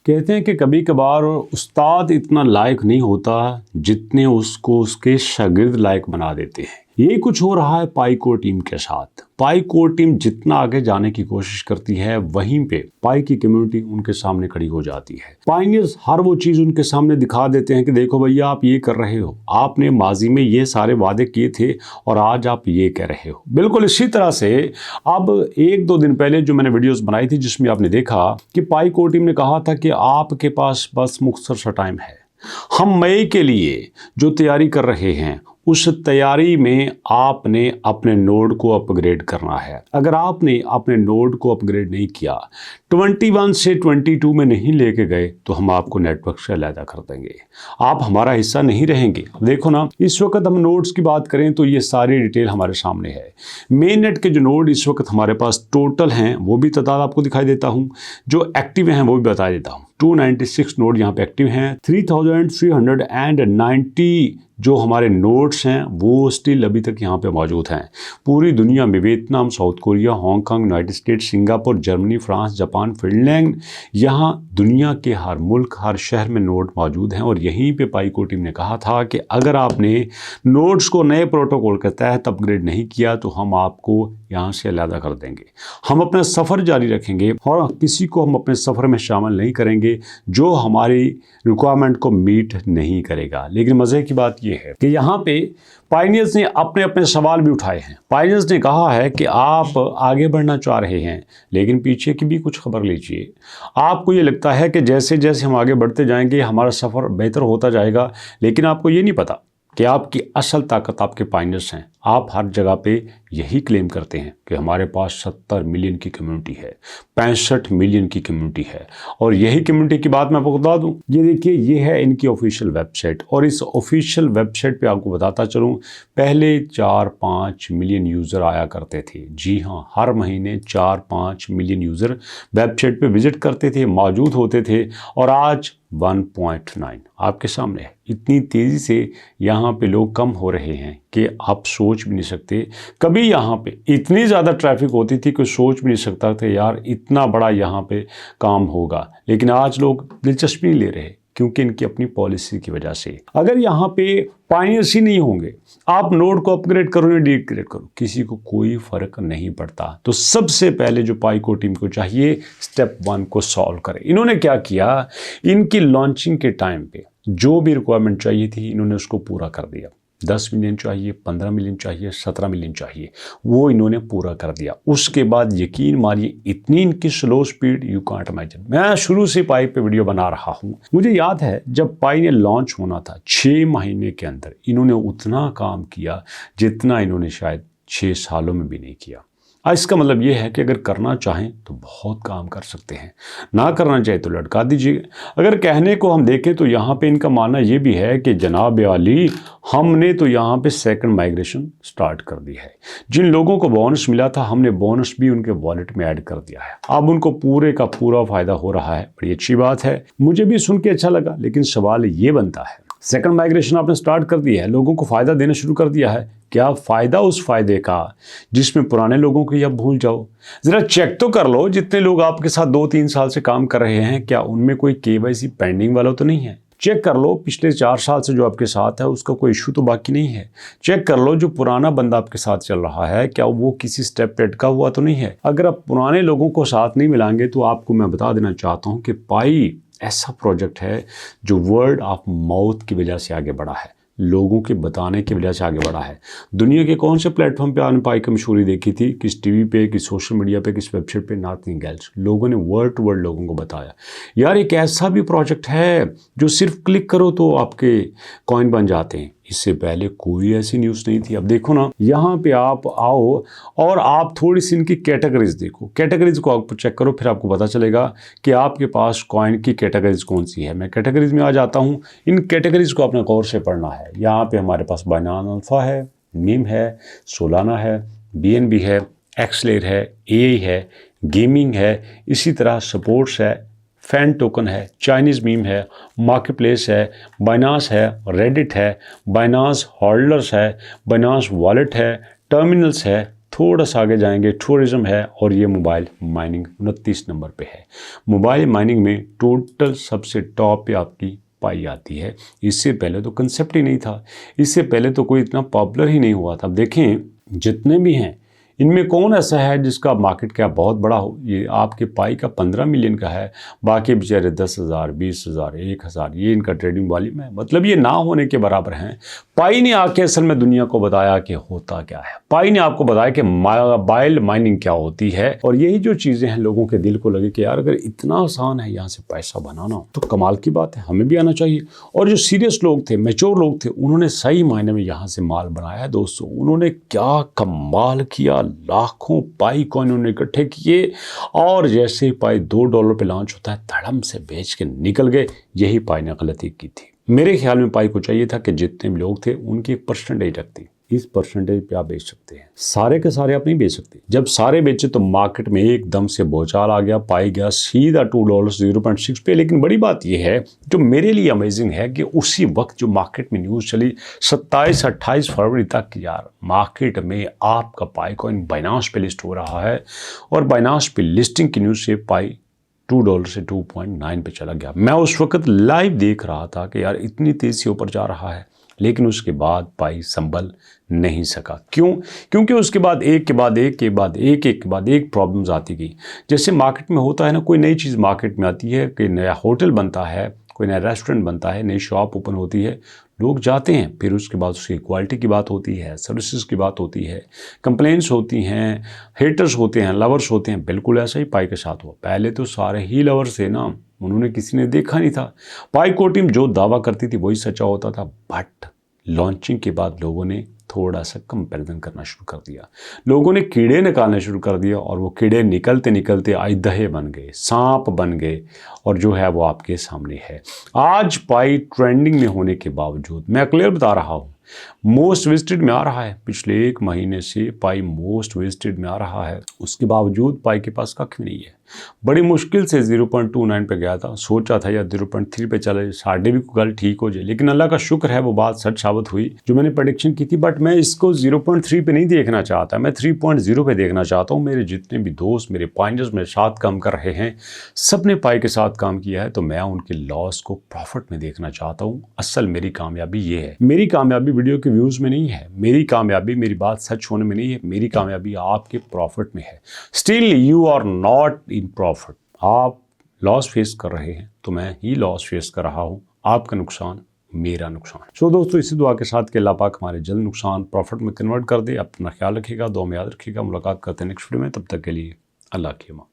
कहते हैं कि कभी कभार उस्ताद इतना लायक नहीं होता जितने उसको उसके शागिर्द लायक बना देते हैं। यही कुछ हो रहा है पाई कोर टीम के साथ। पाई कोर टीम जितना आगे जाने की कोशिश करती है वहीं पे पाई की कम्युनिटी उनके सामने खड़ी हो जाती है। पायनियर्स हर वो चीज उनके सामने दिखा देते हैं कि देखो भैया आप ये कर रहे हो, आपने माजी में ये सारे वादे किए थे और आज आप ये कह रहे हो। बिल्कुल इसी तरह से अब 1-2 दिन पहले जो मैंने वीडियोस बनाई थी जिसमें आपने देखा कि पाई कोर टीम ने कहा था कि आपके पास बस मुख्तसर सा टाइम है, हम मई के लिए जो तैयारी कर रहे हैं उस तैयारी में आपने अपने नोड को अपग्रेड करना है। अगर आपने अपने नोड को अपग्रेड नहीं किया, 21 से 22 में नहीं लेके गए तो हम आपको नेटवर्क से अलग कर देंगे, आप हमारा हिस्सा नहीं रहेंगे। अब देखो ना, इस वक्त हम नोड्स की बात करें तो ये सारी डिटेल हमारे सामने है। मेन नेट के जो नोड इस वक्त हमारे पास टोटल हैं वो भी तादाद आपको दिखाई देता हूँ, जो एक्टिव हैं वो भी बता देता हूँ। 296 नोड यहाँ पे एक्टिव हैं, 3390 जो हमारे नोड्स हैं वो स्टिल अभी तक यहाँ पे मौजूद हैं। पूरी दुनिया में Vietnam, south Korea, Hong Kong, United states, Singapore, Germany, France, Japan, Finland, यहाँ दुनिया के हर मुल्क, हर शहर में नोड मौजूद हैं। और यहीं पे पाई कोर टीम ने कहा था कि अगर आपने नोड्स को नए प्रोटोकॉल के तहत अपग्रेड नहीं किया तो हम आपको यहाँ से अलग कर देंगे। हम अपना सफ़र जारी रखेंगे और किसी को हम अपने सफ़र में शामिल नहीं करेंगे जो हमारी रिक्वायरमेंट को मीट नहीं करेगा। लेकिन मज़े की बात यह है कि यहाँ पे पायनियर्स ने अपने अपने सवाल भी उठाए हैं। पायनियर्स ने कहा है कि आप आगे बढ़ना चाह रहे हैं लेकिन पीछे की भी कुछ खबर लीजिए। आपको ये लगता है कि जैसे जैसे हम आगे बढ़ते जाएंगे हमारा सफ़र बेहतर होता जाएगा, लेकिन आपको ये नहीं पता कि आपकी असल ताकत आपके पायनियर्स हैं। आप हर जगह पे यही क्लेम करते हैं कि हमारे पास 70 मिलियन की कम्युनिटी है, 65 मिलियन की कम्युनिटी है। और यही कम्युनिटी की बात मैं आपको बता दूं, ये देखिए ये है इनकी ऑफिशियल वेबसाइट। और इस ऑफिशियल वेबसाइट पे आपको बताता चलूं, पहले 4-5 मिलियन यूज़र आया करते थे। जी हाँ, हर महीने 4-5 मिलियन यूज़र वेबसाइट पे विजिट करते थे, मौजूद होते थे। और आज 1.9 आपके सामने है। इतनी तेज़ी से यहाँ पे लोग कम हो रहे हैं कि आप सोच भी नहीं सकते। कभी यहाँ पे इतनी ज़्यादा ट्रैफिक होती थी कि सोच भी नहीं सकता था यार इतना बड़ा यहाँ पे काम होगा। लेकिन आज लोग दिलचस्पी नहीं ले रहे क्योंकि इनकी अपनी पॉलिसी की वजह से। अगर यहाँ पे पायनियर्स ही नहीं होंगे, आप नोड को अपग्रेड करो या डिग्रेड करो, किसी को कोई फर्क नहीं पड़ता। तो सबसे पहले जो पाई कोर टीम को चाहिए स्टेप 1 को सॉल्व करें। इन्होंने क्या किया, इनकी लॉन्चिंग के टाइम पे जो भी रिक्वायरमेंट चाहिए थी इन्होंने उसको पूरा कर दिया। 10 मिलियन चाहिए, 15 मिलियन चाहिए, 17 मिलियन चाहिए, वो इन्होंने पूरा कर दिया। उसके बाद यकीन मानिए इतनी इनकी slow speed you can't imagine. मैं शुरू से पाई पे वीडियो बना रहा हूँ, मुझे याद है जब पाई ने लॉन्च होना था 6 महीने के अंदर इन्होंने उतना काम किया जितना इन्होंने शायद 6 सालों में भी नहीं किया। इसका मतलब ये है कि अगर करना चाहें तो बहुत काम कर सकते हैं, ना करना चाहे तो लटका दीजिए। अगर कहने को हम देखें तो यहाँ पे इनका मानना ये भी है कि जनाब आली हमने तो यहाँ पे सेकंड माइग्रेशन स्टार्ट कर दी है। जिन लोगों को बोनस मिला था हमने बोनस भी उनके वॉलेट में ऐड कर दिया है। अब उनको पूरे का पूरा फायदा हो रहा है। बड़ी अच्छी बात है, मुझे भी सुन के अच्छा लगा। लेकिन सवाल ये बनता है, सेकंड माइग्रेशन आपने स्टार्ट कर दिया है, लोगों को फ़ायदा देना शुरू कर दिया है, क्या फ़ायदा उस फ़ायदे का जिसमें पुराने लोगों को या भूल जाओ? ज़रा चेक तो कर लो जितने लोग आपके साथ 2-3 साल से काम कर रहे हैं, क्या उनमें कोई KYC पेंडिंग वाला तो नहीं है? चेक कर लो पिछले 4 साल से जो आपके साथ है उसका कोई इशू तो बाकी नहीं है। चेक कर लो जो पुराना बंदा आपके साथ चल रहा है क्या वो किसी स्टेप पे अटका हुआ तो नहीं है। अगर आप पुराने लोगों को साथ नहीं मिलाएंगे तो आपको मैं बता देना चाहता हूँ कि पाई ऐसा प्रोजेक्ट है जो वर्ड ऑफ माउथ की वजह से आगे बढ़ा है, लोगों के बताने की वजह से आगे बढ़ा है। दुनिया के कौन से प्लेटफॉर्म पे आपने पाई की मशहूरी देखी थी? किस टीवी पे, किस सोशल मीडिया पे, किस वेबसाइट पे? Nothing else. लोगों ने वर्ड टू वर्ड लोगों को बताया। यार एक ऐसा भी प्रोजेक्ट है जो सिर्फ क्लिक करो तो आपके कॉइन बन जाते हैं। इससे पहले कोई ऐसी न्यूज़ नहीं थी। अब देखो ना, यहाँ पे आप आओ और आप थोड़ी सी इनकी कैटेगरीज देखो, कैटेगरीज को आप चेक करो, फिर आपको पता चलेगा कि आपके पास कॉइन की कैटेगरीज कौन सी है। मैं कैटेगरीज में आ जाता हूँ, इन कैटेगरीज को अपने गौर से पढ़ना है। यहाँ पे हमारे पास बाइनांस अल्फा है, मीम है, सोलाना है, BNB है, एक्सलेयर है, AI है, गेमिंग है, इसी तरह सपोर्ट्स है, फैन टोकन है, चाइनीज़ मीम है, मार्केट प्लेस है, बाइनांस है, रेडिट है, बाइनांस होल्डर्स है, बाइनांस वॉलेट है, टर्मिनल्स है, थोड़ा सा आगे जाएंगे, टूरिज्म है और ये मोबाइल माइनिंग 29 नंबर पे है। मोबाइल माइनिंग में टोटल सबसे टॉप पे आपकी पाई आती है। इससे पहले तो कंसेप्ट ही नहीं था, इससे पहले तो कोई इतना पॉपुलर ही नहीं हुआ था। अब देखें जितने भी हैं इनमें कौन ऐसा है जिसका मार्केट कैप बहुत बड़ा हो। ये आपके पाई का 15 मिलियन का है, बाकी बेचारे 10,000, 20,000, 1,000 ये इनका ट्रेडिंग वॉल्यूम है। मतलब ये ना होने के बराबर हैं। पाई ने आके असल में दुनिया को बताया कि होता क्या है। पाई ने आपको बताया कि मोबाइल माइनिंग क्या होती है। और यही जो चीज़ें हैं लोगों के दिल को लगे कि यार अगर इतना आसान है यहाँ से पैसा बनाना तो कमाल की बात है, हमें भी आना चाहिए। और जो सीरियस लोग थे, मैच्योर लोग थे, उन्होंने सही मायने में यहाँ से माल बनाया है। दोस्तों उन्होंने क्या कमाल किया, लाखों पाई कॉइन उन्होंने इकट्ठे किए और जैसे ही पाई $2 पे लॉन्च होता है धड़म से बेच के निकल गए। यही पाई ने गलती की थी। मेरे ख्याल में पाई को चाहिए था कि जितने भी लोग थे उनकी एक परसेंटेज रखती। इस परसेंटेज पे आप बेच सकते हैं, सारे के सारे आप नहीं बेच सकते। जब सारे बेचे तो मार्केट में एकदम से भौचाल आ गया, पाई गया सीधा $2 0.6 पे। लेकिन बड़ी बात यह है जो मेरे लिए अमेजिंग है कि उसी वक्त जो मार्केट में न्यूज़ चली 27-28 फरवरी तक, यार मार्केट में आपका पाई कॉइन बाइनांस पे लिस्ट हो रहा है और बाइनांस पे लिस्टिंग की न्यूज़ से पाई $2 से 2.9 पे चला गया। मैं उस वक्त लाइव देख रहा था कि यार इतनी तेज़ी से ऊपर जा रहा है, लेकिन उसके बाद पाई संभल नहीं सका। क्यों? क्योंकि उसके बाद एक के बाद एक प्रॉब्लम्स आती गई। जैसे मार्केट में होता है ना, कोई नई चीज़ मार्केट में आती है, कोई नया होटल बनता है, कोई नया रेस्टोरेंट बनता है, नई शॉप ओपन होती है, लोग जाते हैं, फिर उसके बाद उसकी क्वालिटी की बात होती है, सर्विसेज की बात होती है, कंप्लेंट्स होती हैं, हेटर्स होते हैं, लवर्स होते हैं। बिल्कुल ऐसा ही पाई के साथ हुआ। पहले तो सारे ही लवर्स थे ना, उन्होंने किसी ने देखा नहीं था। पाई को टीम जो दावा करती थी वही सच्चा होता था। बट लॉन्चिंग के बाद लोगों ने थोड़ा सा कंपैरिजन करना शुरू कर दिया, लोगों ने कीड़े निकालने शुरू कर दिया और वो कीड़े निकलते निकलते आइदहे बन गए, सांप बन गए और जो है वो आपके सामने है। आज पाई ट्रेंडिंग में होने के बावजूद, मैं क्लियर बता रहा हूँ, मोस्ट विजिटेड में आ रहा है। पिछले 1 महीने से पाई मोस्ट विजिटेड में आ रहा है, उसके बावजूद पाई के पास कख भी नहीं है। बड़ी मुश्किल से 0.29 पे गया था, सोचा था या 0.3 पे चले, साढ़े भी गल ठीक हो जाए, लेकिन अल्लाह का शुक्र है वो बात सच साबित हुई जो मैंने प्रेडिक्शन की थी। बट मैं इसको 0.3 पे नहीं देखना चाहता, मैं 3.0 पे देखना चाहता हूँ। मेरे जितने भी दोस्त, मेरे पाइनर्स मेरे साथ काम कर रहे हैं, सब ने पाई के साथ काम किया है, तो मैं उनके लॉस को प्रॉफिट में देखना चाहता हूँ। असल मेरी कामयाबी ये है। मेरी कामयाबी वीडियो के व्यूज़ में नहीं है, मेरी कामयाबी मेरी बात सच होने में नहीं है, मेरी कामयाबी आपके प्रॉफिट में है। Still you are not in profit. आप लॉस फेस कर रहे हैं तो मैं ही लॉस फेस कर रहा हूं। आपका नुकसान मेरा नुकसान। सो दोस्तों इसी दुआ के साथ कि अल्लाह पाक हमारे जल्द नुकसान प्रॉफिट में कन्वर्ट कर दे। अपना ख्याल रखिएगा, दुआ में याद रखिएगा। मुलाकात करते हैं नेक्स्ट वीडियो में, तब तक के लिए अल्लाह की अमान।